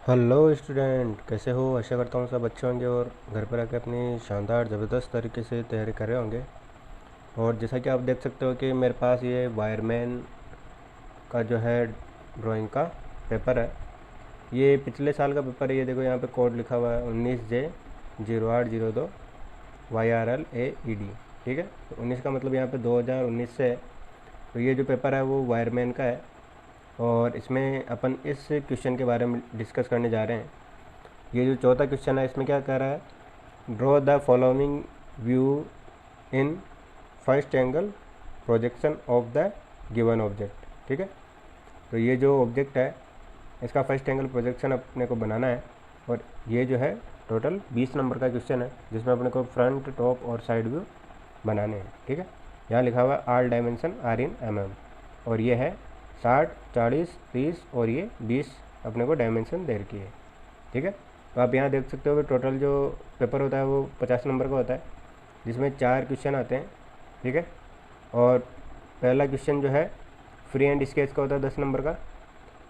Hello student, कैसे हो? आशा करता हूँ सब अच्छे होंगे और घर पर आकर अपनी शानदार ज़बरदस्त तरीके से तैयारी कर रहे होंगे। और जैसा कि आप देख सकते हो कि मेरे पास ये वायरमैन का जो है ड्राइंग का पेपर है। ये पिछले साल का पेपर है। ये देखो, यहाँ पे कोड लिखा हुआ है 19J0802 YRLAED। ठीक है, तो 19 का मतलब यहाँ पे 2019 से है। तो ये जो पेपर है वो वायरमैन का है और इसमें अपन इस क्वेश्चन के बारे में डिस्कस करने जा रहे हैं। ये जो चौथा क्वेश्चन है इसमें क्या कह रहा है, draw the following view in first angle projection of the given object. ठीक है, तो ये जो ऑब्जेक्ट है इसका फर्स्ट एंगल प्रोजेक्शन अपने को बनाना है। और ये जो है टोटल 20 नंबर का क्वेश्चन है जिसमें अपने को फ्रंट, टॉप और साइड व्यू बनाने हैं। ठीक है, यहाँ लिखा हुआ है all dimension are in mm और ये है 60, 40, 30 और ये 20 अपने को डायमेंशन दे रखी है। ठीक है, तो आप यहाँ देख सकते हो कि टोटल जो पेपर होता है वो 50 नंबर का होता है जिसमें 4 क्वेश्चन आते हैं। ठीक है, और पहला क्वेश्चन जो है फ्री एंड स्केच का होता है 10 नंबर का।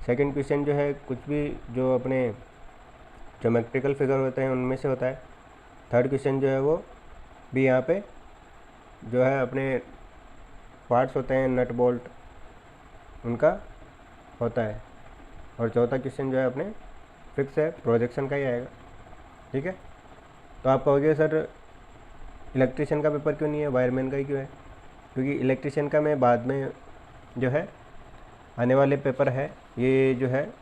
सेकंड क्वेश्चन जो है कुछ भी जो अपने ज्योमेट्रिकल फिगर होते हैं उनमें से होता है। थर्ड क्वेश्चन जो है वो भी यहाँ पे जो है अपने पार्ट्स होते हैं, नट बोल्ट, उनका होता है। और चौथा क्वेश्चन जो है अपने फिक्स है, प्रोजेक्शन का ही आएगा। ठीक है, तो आप कहोगे सर इलेक्ट्रिशियन का पेपर क्यों नहीं है, वायरमैन का ही क्यों है? क्योंकि इलेक्ट्रिशियन का मैं बाद में जो है आने वाले पेपर है, ये जो है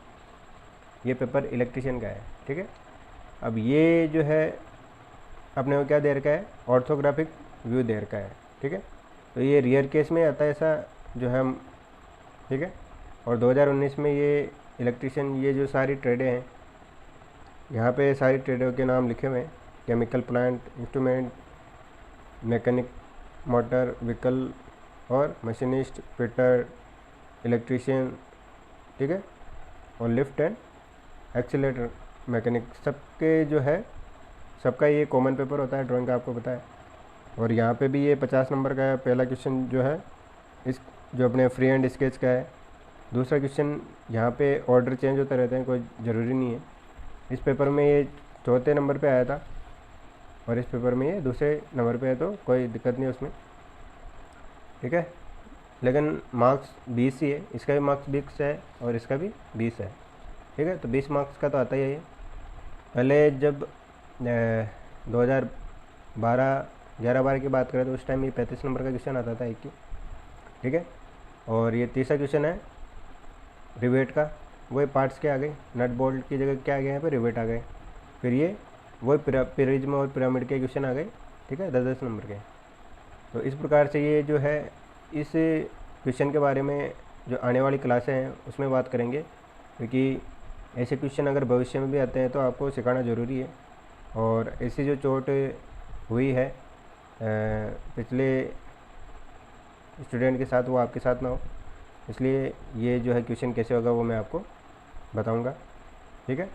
ये पेपर इलेक्ट्रिशियन का है। ठीक है, अब ये जो है अपने को क्या दे रखा है, ऑर्थोग्राफिक व्यू दे रखा है। ठीक है, तो ये रियर केस में आता है ऐसा जो है हम। ठीक है, और 2019 में ये इलेक्ट्रिशियन, ये जो सारी ट्रेडें हैं यहाँ पे सारी ट्रेडों के नाम लिखे हुए हैं, chemical plant, instrument, mechanic, motor vehicle और मशीनिस्ट, फिटर, इलेक्ट्रिशियन। ठीक है, और लिफ्ट एंड एक्सीलेटर मैकेनिक, सबके जो है सबका ये कॉमन पेपर होता है ड्राइंग का, आपको पता है। और यहाँ पे भी ये 50 नंबर का है। पहला क्वेश्चन जो है इस जो अपने फ्री एंड स्केच का है। दूसरा क्वेश्चन यहाँ पे ऑर्डर चेंज होते रहते हैं, कोई ज़रूरी नहीं है। इस पेपर में ये चौथे नंबर पे आया था और इस पेपर में ये दूसरे नंबर पे है, तो कोई दिक्कत नहीं उसमें। ठीक है, लेकिन मार्क्स 20 ही है, इसका भी मार्क्स 20 है और इसका भी 20 है। ठीक है, तो 20 मार्क्स का तो आता ही है ये। पहले जब 2012 11-12 की बात करें तो उस टाइम ये 35 नंबर का क्वेश्चन आता था एक की। ठीक है, और ये तीसरा क्वेश्चन है रिवेट का। वही पार्ट्स के आ गए, नट बोल्ट की जगह क्या आ गए, यहाँ पे रिवेट आ गए। फिर ये वही प्रिज्म और पिरामिड के क्वेश्चन आ गए। ठीक है, 10-10 नंबर के। तो इस प्रकार से ये जो है इस क्वेश्चन के बारे में जो आने वाली क्लासें हैं उसमें बात करेंगे, क्योंकि ऐसे क्वेश्चन अगर भविष्य में भी आते हैं तो आपको सिखाना ज़रूरी है। और ऐसी जो चोट हुई है पिछले स्टूडेंट के साथ, वो आपके साथ ना हो, इसलिए ये जो है क्वेश्चन कैसे होगा वो मैं आपको बताऊंगा। ठीक है,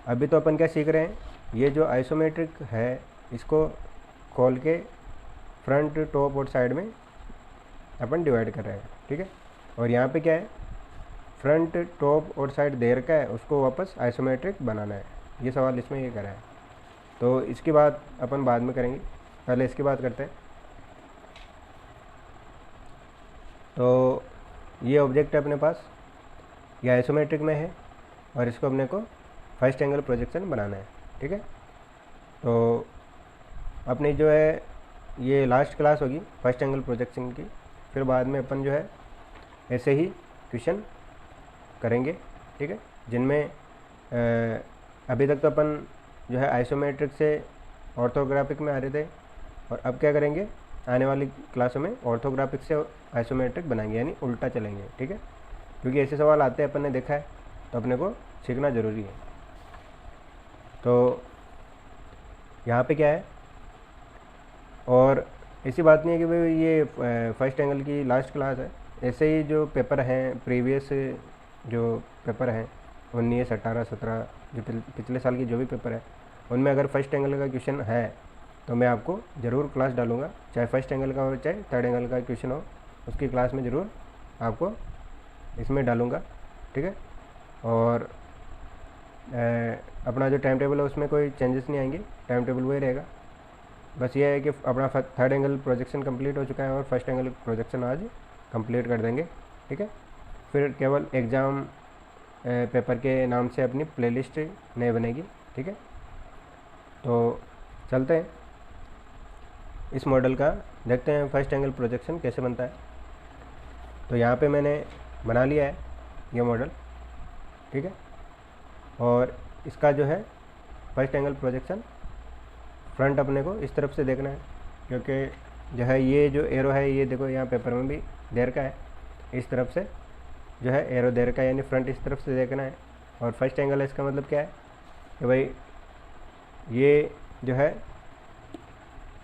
अभी तो अपन क्या सीख रहे हैं, ये जो आइसोमेट्रिक है इसको खोल के फ्रंट, टॉप और साइड में अपन डिवाइड कर रहे हैं। ठीक है, और यहाँ पे क्या है, फ्रंट, टॉप और साइड दे रखा है, उसको वापस आइसोमेट्रिक बनाना है। ये सवाल इसमें ये करा है, तो इसकी बात अपन बाद में करेंगे, पहले इसकी बात करते हैं। तो ये ऑब्जेक्ट है अपने पास, ये आइसोमेट्रिक में है और इसको अपने को फर्स्ट एंगल प्रोजेक्शन बनाना है। ठीक है, तो अपनी जो है ये लास्ट क्लास होगी फर्स्ट एंगल प्रोजेक्शन की। फिर बाद में अपन जो है ऐसे ही क्वेश्चन करेंगे। ठीक है, जिनमें अभी तक तो अपन जो है आइसोमेट्रिक से ऑर्थोग्राफिक में आ रहे थे, और अब क्या करेंगे, आने वाली क्लासों में ऑर्थोग्राफिक से आइसोमेट्रिक बनाएंगे, यानी उल्टा चलेंगे। ठीक है, क्योंकि ऐसे सवाल आते हैं, अपन ने देखा है, तो अपने को सीखना ज़रूरी है। तो यहाँ पे क्या है, और ऐसी बात नहीं है कि भाई ये फर्स्ट एंगल की लास्ट क्लास है। ऐसे ही जो पेपर हैं प्रीवियस, जो पेपर हैं 19, 18, 17, जो पिछले साल की जो भी पेपर है उनमें अगर फर्स्ट एंगल का क्वेश्चन है तो मैं आपको ज़रूर क्लास डालूंगा, चाहे फर्स्ट एंगल का हो चाहे थर्ड एंगल का क्वेश्चन हो, उसकी क्लास में ज़रूर आपको इसमें डालूंगा। ठीक है, और अपना जो टाइम टेबल है उसमें कोई चेंजेस नहीं आएंगे, टाइम टेबल वही रहेगा। बस ये है कि अपना थर्ड एंगल प्रोजेक्शन कंप्लीट हो चुका है और फर्स्ट एंगल प्रोजेक्शन आज कंप्लीट कर देंगे, ठीक है। फिर केवल एग्ज़ाम पेपर के नाम से अपनी प्लेलिस्ट नहीं बनेगी, ठीक है। तो चलते हैं इस मॉडल का, देखते हैं फर्स्ट एंगल प्रोजेक्शन कैसे बनता है। तो यहाँ पे मैंने बना लिया है ये मॉडल, ठीक है। और इसका जो है फर्स्ट एंगल प्रोजेक्शन फ्रंट अपने को इस तरफ से देखना है, क्योंकि जो है ये जो एरो है ये देखो यहाँ पेपर में भी दे रखा है, इस तरफ से जो है एरो दे रखा है, यानी फ्रंट इस तरफ से देखना है। और फर्स्ट एंगल है इसका मतलब क्या है कि भाई ये जो है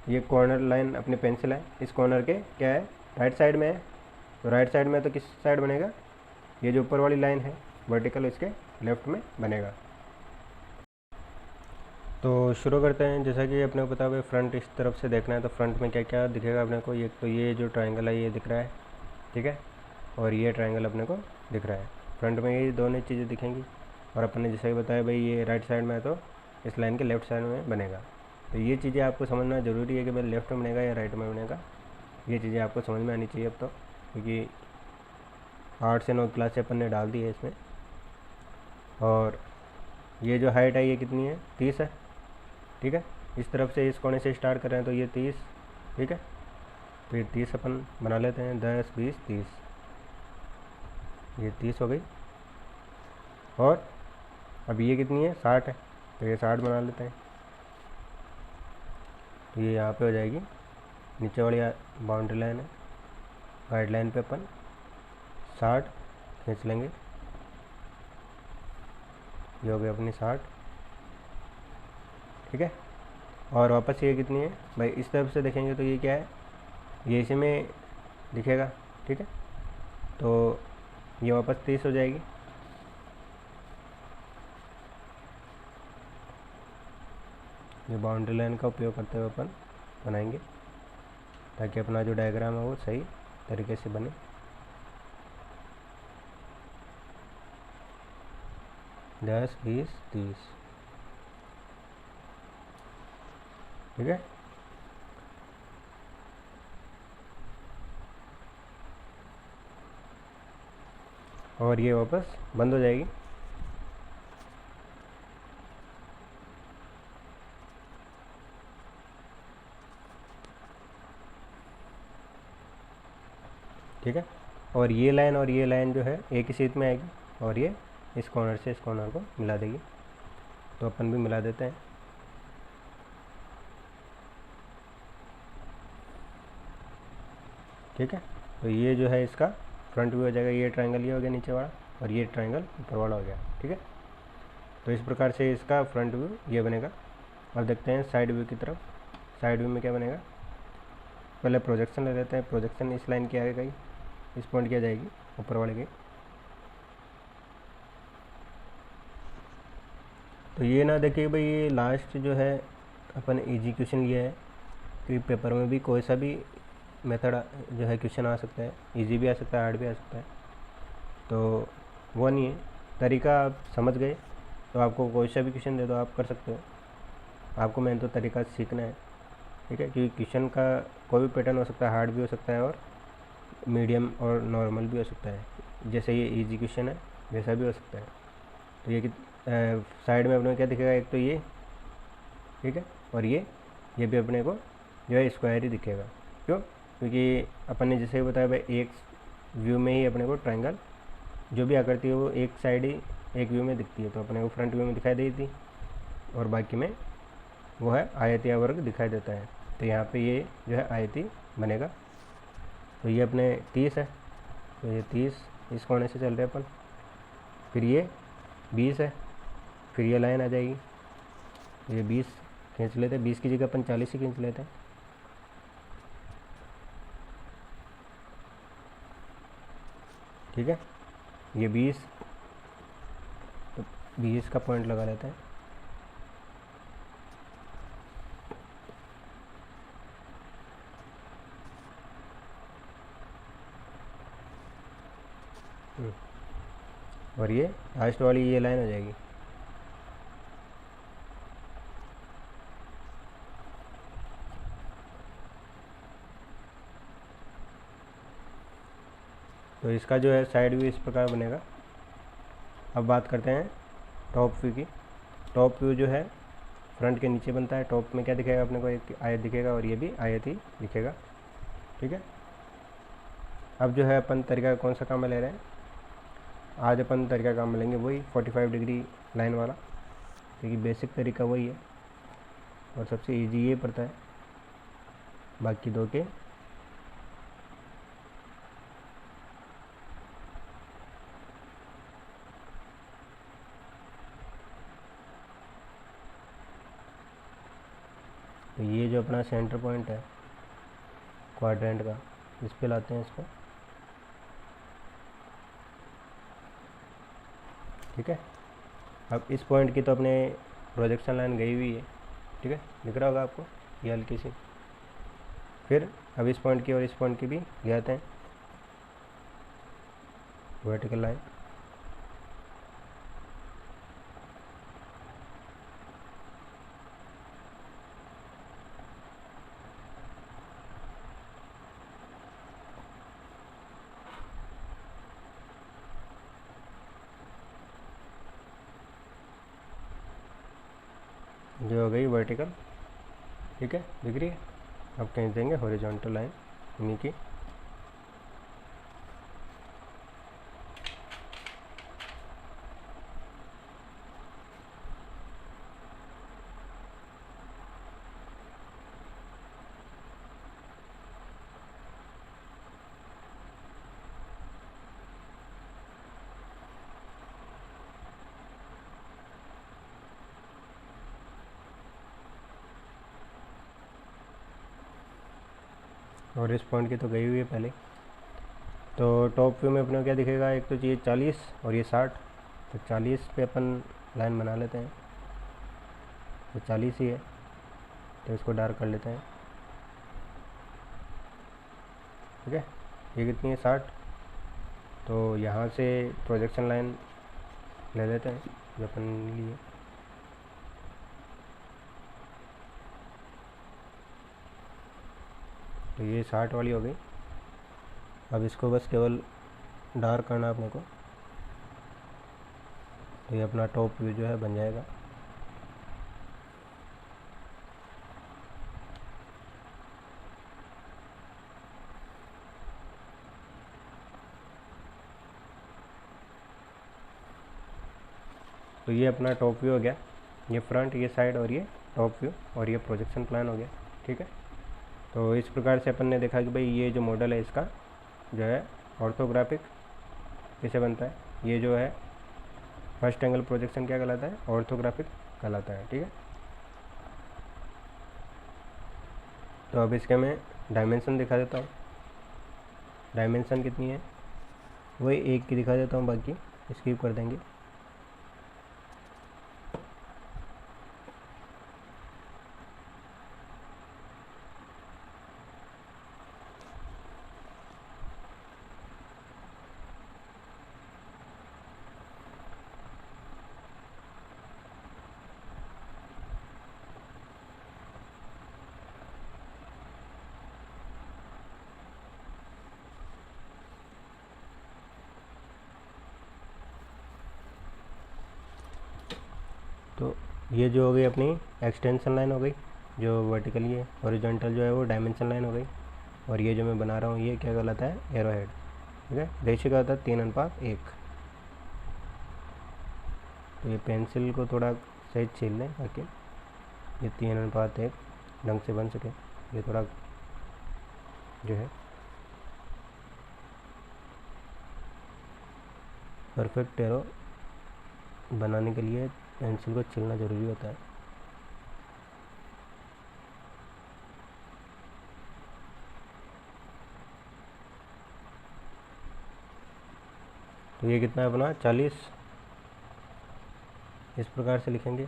ये कॉर्नर लाइन अपनी पेंसिल है, इस कॉर्नर के क्या है राइट साइड में है। तो राइट साइड में तो किस साइड बनेगा, ये जो ऊपर वाली लाइन है वर्टिकल इसके लेफ्ट में बनेगा। तो शुरू करते हैं। जैसा कि अपने को पता है फ्रंट इस तरफ से देखना है, तो फ्रंट में क्या क्या दिखेगा अपने को, ये तो ये जो ट्रायंगल है ये दिख रहा है, ठीक है। और ये ट्रायंगल अपने को दिख रहा है, फ्रंट में ये दोनों चीज़ें दिखेंगी। और अपन ने जैसा कि बताया भाई ये राइट साइड में है तो इस लाइन के लेफ्ट साइड में बनेगा। तो ये चीज़ें आपको समझना ज़रूरी है कि भाई लेफ्ट में बनेगा या राइट में बनेगा, ये चीज़ें आपको समझ में आनी चाहिए अब तो, क्योंकि 8 से 9 क्लास से अपन ने डाल दी है इसमें। और ये जो हाइट है ये कितनी है, 30 है, ठीक है। इस तरफ से इस कोने से स्टार्ट कर रहे हैं तो ये 30, ठीक है। तो ये 30 अपन बना लेते हैं, 10 20 30, ये 30 हो गई। और अब ये कितनी है, 60 है, तो ये 60 बना लेते हैं। तो ये यहाँ पे हो जाएगी, नीचे वाली बाउंड्री लाइन है, गाइडलाइन पे अपन 60 खींच लेंगे, ये हो गई अपनी 60, ठीक है। और वापस ये कितनी है भाई, इस तरफ से देखेंगे तो ये क्या है, ये इसी में दिखेगा, ठीक है। तो ये वापस 30 हो जाएगी। ये बाउंड्री लाइन का उपयोग करते हुए अपन बनाएंगे ताकि अपना जो डायग्राम है वो सही तरीके से बने। दस 20 30, ठीक है। और ये वापस बंद हो जाएगी। ठीक है। और ये लाइन जो है एक ही शीट में आएगी और ये इस कॉर्नर से इस कॉर्नर को मिला देगी। तो अपन भी मिला देते हैं। ठीक है। तो ये जो है इसका फ्रंट व्यू हो जाएगा, ये ट्रायंगल ये हो गया नीचे वाला और ये ट्रायंगल ऊपर वाला हो गया, ठीक है। तो इस प्रकार से इसका फ्रंट व्यू ये बनेगा। अब देखते हैं साइड व्यू की तरफ। साइड व्यू में क्या बनेगा, पहले प्रोजेक्शन ले लेते हैं। प्रोजेक्शन इस लाइन की आगे गई, इस पॉइंट की आ जाएगी ऊपर वाले की। तो ये ना देखिए भाई, ये लास्ट जो है अपन इजी क्वेश्चन लिया है कि पेपर में भी कोई सा भी मेथड जो है क्वेश्चन आ सकता है, इजी भी आ सकता है, हार्ड भी आ सकता है। तो वो नहीं है, तरीका आप समझ गए तो आपको कोई सा भी क्वेश्चन दे दो आप कर सकते हो। आपको मेन तो तरीका सीखना है, ठीक है। क्योंकि क्वेश्चन का कोई भी पैटर्न हो सकता है, हार्ड भी हो सकता है और मीडियम और नॉर्मल भी हो सकता है। जैसे ये इजी क्वेश्चन है वैसा भी हो सकता है। तो ये साइड में अपने को क्या दिखेगा, एक तो ये, ठीक है, और ये भी अपने को जो है स्क्वायर ही दिखेगा। क्यों, क्योंकि अपन ने जैसे बताया भाई एक व्यू में ही अपने को ट्रायंगल जो भी आकृति है वो एक साइड ही एक व्यू में दिखती है। तो अपने को फ्रंट व्यू में दिखाई देती थी और बाकी में वो है आयतीय वर्ग दिखाई देता है। तो यहाँ पे ये जो है आयती बनेगा। तो ये अपने 30 है, तो ये 30 इस कोने से चल रहे अपन, फिर ये 20 है, फिर ये लाइन आ जाएगी, ये 20 खींच लेते हैं, 20 की जगह अपन 40 ही खींच लेते हैं। ठीक है, ये 20, तो 20 का पॉइंट लगा लेते हैं। और ये लास्ट वाली ये लाइन हो जाएगी, तो इसका जो है साइड व्यू इस प्रकार बनेगा। अब बात करते हैं टॉप व्यू की। टॉप व्यू जो है फ्रंट के नीचे बनता है। टॉप में क्या दिखेगा अपने को, एक आयत दिखेगा और ये भी आयत ही दिखेगा, ठीक है। अब जो है अपन तरीका कौन सा काम में ले रहे हैं, आज अपन तरीका काम में लेंगे वही 45 डिग्री लाइन वाला, क्योंकि बेसिक तरीका वही है और सबसे इजी ये पड़ता है, बाकी दो के तो ये जो अपना सेंटर पॉइंट है क्वाड्रेंट का, इस पे लाते हैं इसको, ठीक है। अब इस पॉइंट की तो अपने प्रोजेक्शन लाइन गई हुई है, ठीक है, दिख रहा होगा आपको ये हल्की सी। फिर अब इस पॉइंट की और इस पॉइंट की भी ले आते हैं वर्टिकल लाइन। जो हो गई वर्टिकल, ठीक है, दिख रही है। अब कहीं देंगे हॉरिजॉन्टल लाइन इन्हीं की, और इस पॉइंट की तो गई हुई है पहले। तो टॉप व्यू में अपने को क्या दिखेगा, एक तो चाहिए 40 और ये 60, तो 40 पे अपन लाइन बना लेते हैं, तो 40 ही है, तो इसको डार्क कर लेते हैं, ठीक है। ये कितनी है 60, तो यहाँ से प्रोजेक्शन लाइन ले लेते हैं जो अपन लिए, तो ये 60 वाली हो गई। अब इसको बस केवल डार्क करना अपने को, तो ये अपना टॉप व्यू जो है बन जाएगा। तो ये अपना टॉप व्यू हो गया, ये फ्रंट, ये साइड और ये टॉप व्यू और ये प्रोजेक्शन प्लान हो गया, ठीक है। तो इस प्रकार से अपन ने देखा कि भाई ये जो मॉडल है इसका जो है ऑर्थोग्राफिक कैसे बनता है। ये जो है फर्स्ट एंगल प्रोजेक्शन क्या कहलाता है, ऑर्थोग्राफिक कहलाता है, ठीक है। तो अब इसके मैं डायमेंशन दिखा देता हूँ। डायमेंशन कितनी है, वही एक की दिखा देता हूँ, बाकी स्किप कर देंगे। तो ये जो हो गई अपनी एक्सटेंशन लाइन हो गई जो वर्टिकली है, हॉरिजॉन्टल जो है वो डायमेंशन लाइन हो गई, और ये जो मैं बना रहा हूँ ये क्या कहलाता है, एरो हेड, ठीक है। रेशियो क्या होता है 3:1। तो ये पेंसिल को थोड़ा सही छील लें ताकि ये 3:1 ढंग से बन सके। ये थोड़ा जो है परफेक्ट एरो बनाने के लिए पेंसिल को छीलना ज़रूरी होता है। तो ये कितना है अपना 40, इस प्रकार से लिखेंगे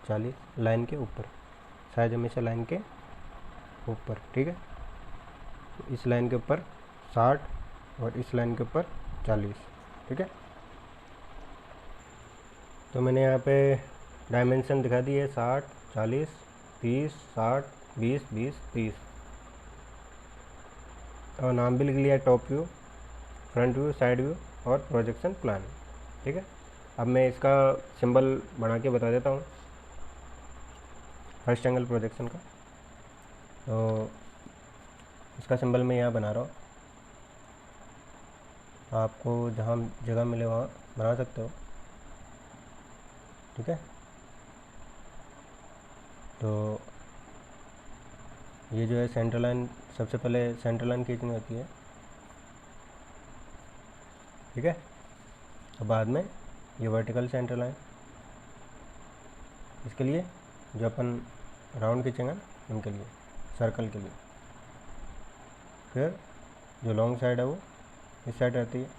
40 लाइन के ऊपर, साइज हमेशा लाइन के ऊपर, ठीक है। इस लाइन के ऊपर 60 और इस लाइन के ऊपर 40, ठीक है। तो मैंने यहाँ पे डायमेंशन दिखा दी है 60, 40, 30, 60, 20, 20, 30, और नाम भी लिख लिया top view, front view, side view और प्रोजेक्शन प्लान। ठीक है, अब मैं इसका सिंबल बना के बता देता हूँ फर्स्ट एंगल प्रोजेक्शन का। तो इसका सिंबल मैं यहाँ बना रहा हूँ, आपको जहाँ जगह मिले वहाँ बना सकते हो। ठीक है, तो ये जो है सेंटर लाइन, सबसे पहले सेंटर लाइन खींचनी होती है। ठीक है, और बाद में ये वर्टिकल सेंटर लाइन। इसके लिए जो अपन राउंड खींचेंगे उनके लिए, सर्कल के लिए। फिर जो लॉन्ग साइड है वो इस साइड रहती है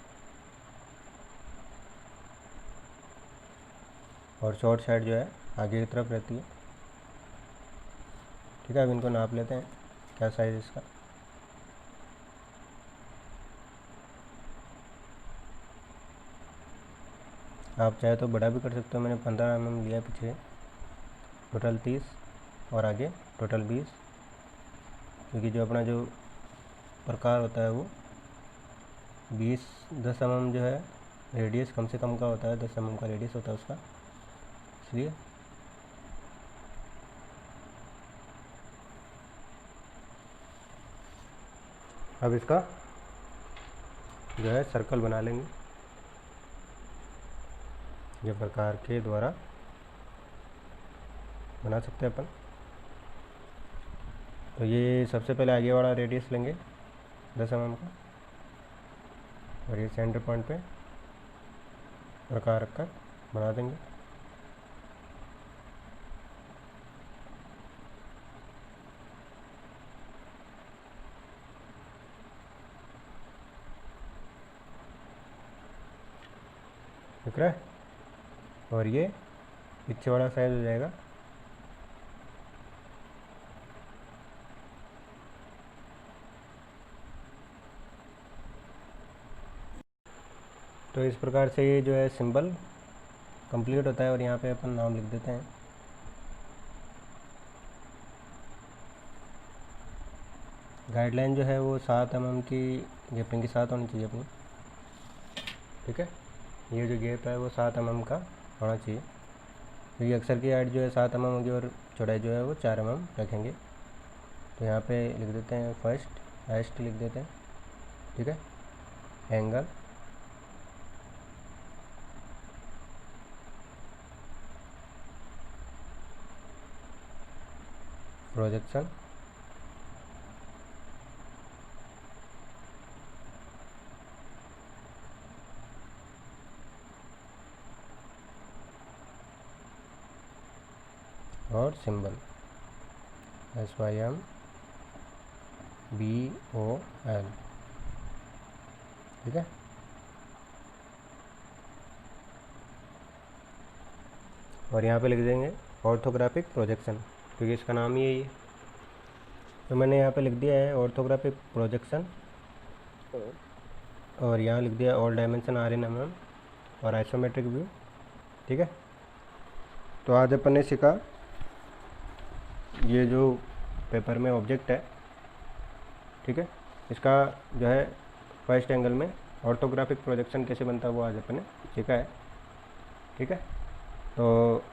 और शॉर्ट साइड जो है आगे की तरफ रहती है। ठीक है, अब इनको नाप लेते हैं क्या साइज़ इसका। आप चाहे तो बड़ा भी कर सकते हो, मैंने 15 mm लिया पीछे, टोटल 30 और आगे टोटल 20, क्योंकि जो अपना जो प्रकार होता है वो 10 mm जो है रेडियस कम से कम का होता है, 10 mm का रेडियस होता है उसका, इसलिए अब इसका जो है सर्कल बना लेंगे ये प्रकार के द्वारा बना सकते हैं अपन। तो ये सबसे पहले आगे वाला रेडियस लेंगे 10 mm का और ये सेंटर पॉइंट पे प्रकार रखकर बना देंगे। दिख रहा है, और ये पीछे वाला साइज हो जाएगा तो इस प्रकार से ये जो है सिंबल कंप्लीट होता है। और यहाँ पे अपन नाम लिख देते हैं। गाइडलाइन जो है वो 7 mm की गैपिंग के साथ होनी चाहिए अपनी। ठीक है, ये जो गैप है वो 7 mm का होना चाहिए, क्योंकि अक्सर की हाइट जो है 7 mm होगी और चौड़ाई जो है वो 4 mm रखेंगे। तो यहाँ पे लिख देते हैं फर्स्ट, हाइस्ट लिख देते हैं। ठीक है, एंगल, प्रोजेक्शन, और सिंबल SYMBOL। ठीक है, और यहाँ पे लिख देंगे ऑर्थोग्राफिक प्रोजेक्शन, क्योंकि इसका नाम ही यही है। तो मैंने यहाँ पे लिख दिया है ऑर्थोग्राफिक प्रोजेक्शन, और यहाँ लिख दिया ऑल डायमेंशन RN mm और आइसोमेट्रिक व्यू। ठीक है, तो आज अपन ने सीखा ये जो पेपर में ऑब्जेक्ट है। ठीक है, इसका जो है फर्स्ट एंगल में ऑर्थोग्राफिक प्रोजेक्शन कैसे बनता है वो आज अपन ने सीखा है। ठीक है, तो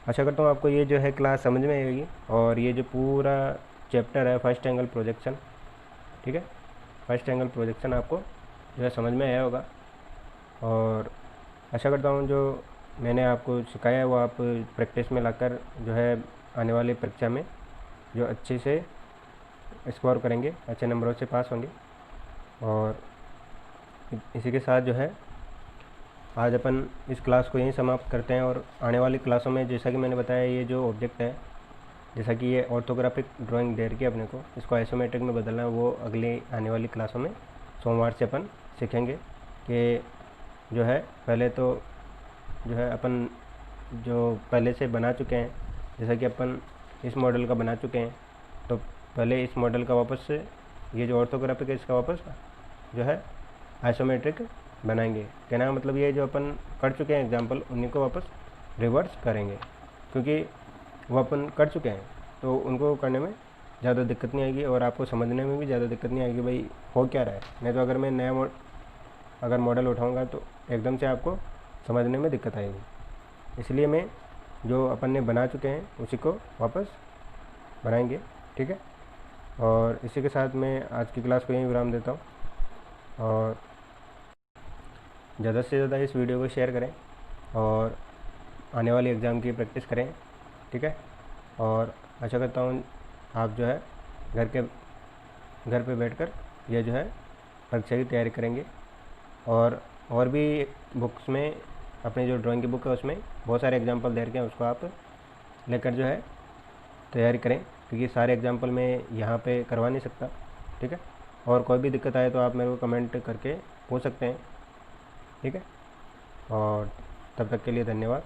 आशा करता हूँ आपको ये जो है क्लास समझ में आएगी और ये जो पूरा चैप्टर है फर्स्ट एंगल प्रोजेक्शन। ठीक है, फर्स्ट एंगल प्रोजेक्शन आपको जो है समझ में आया होगा, और आशा करता हूँ जो मैंने आपको सिखाया है वो आप प्रैक्टिस में लाकर जो है आने वाली परीक्षा में जो अच्छे से स्कोर करेंगे, अच्छे नंबरों से पास होंगे। और इसी के साथ जो है आज अपन इस क्लास को यहीं समाप्त करते हैं, और आने वाली क्लासों में जैसा कि मैंने बताया ये जो ऑब्जेक्ट है, जैसा कि ये ऑर्थोग्राफिक ड्राइंग दे रखी है अपने को, इसको आइसोमेट्रिक में बदलना है, वो अगली आने वाली क्लासों में सोमवार से अपन सीखेंगे कि जो है पहले तो जो है अपन जो पहले से बना चुके हैं, जैसा कि अपन इस मॉडल का बना चुके हैं, तो पहले इस मॉडल का वापस से ये जो ऑर्थोग्राफिक है इसका वापस जो है आइसोमेट्रिक बनाएंगे। कहना का मतलब ये जो अपन कर चुके हैं एग्जाम्पल उन्हीं को वापस रिवर्स करेंगे, क्योंकि वो अपन कर चुके हैं तो उनको करने में ज़्यादा दिक्कत नहीं आएगी और आपको समझने में भी ज़्यादा दिक्कत नहीं आएगी भाई हो क्या रहा है। नहीं तो अगर मैं नया अगर मॉडल उठाऊँगा तो एकदम से आपको समझने में दिक्कत आएगी। इसलिए मैं जो अपन ने बना चुके हैं उसी को वापस बनाएंगे, ठीक है। और इसी के साथ मैं आज की क्लास को यहीं विराम देता हूँ और ज़्यादा से ज़्यादा इस वीडियो को शेयर करें और आने वाली एग्ज़ाम की प्रैक्टिस करें, ठीक है। और आशा करता हूँ आप जो है घर पे बैठकर ये जो है परीक्षा की तैयारी करेंगे। और भी बुक्स में अपनी जो ड्राइंग की बुक है उसमें बहुत सारे एग्जाम्पल दे रखे हैं, उसको आप लेकर जो है तैयारी करें, क्योंकि सारे एग्जाम्पल मैं यहाँ पे करवा नहीं सकता, ठीक है। और कोई भी दिक्कत आए तो आप मेरे को कमेंट करके पूछ सकते हैं, ठीक है। और तब तक के लिए धन्यवाद।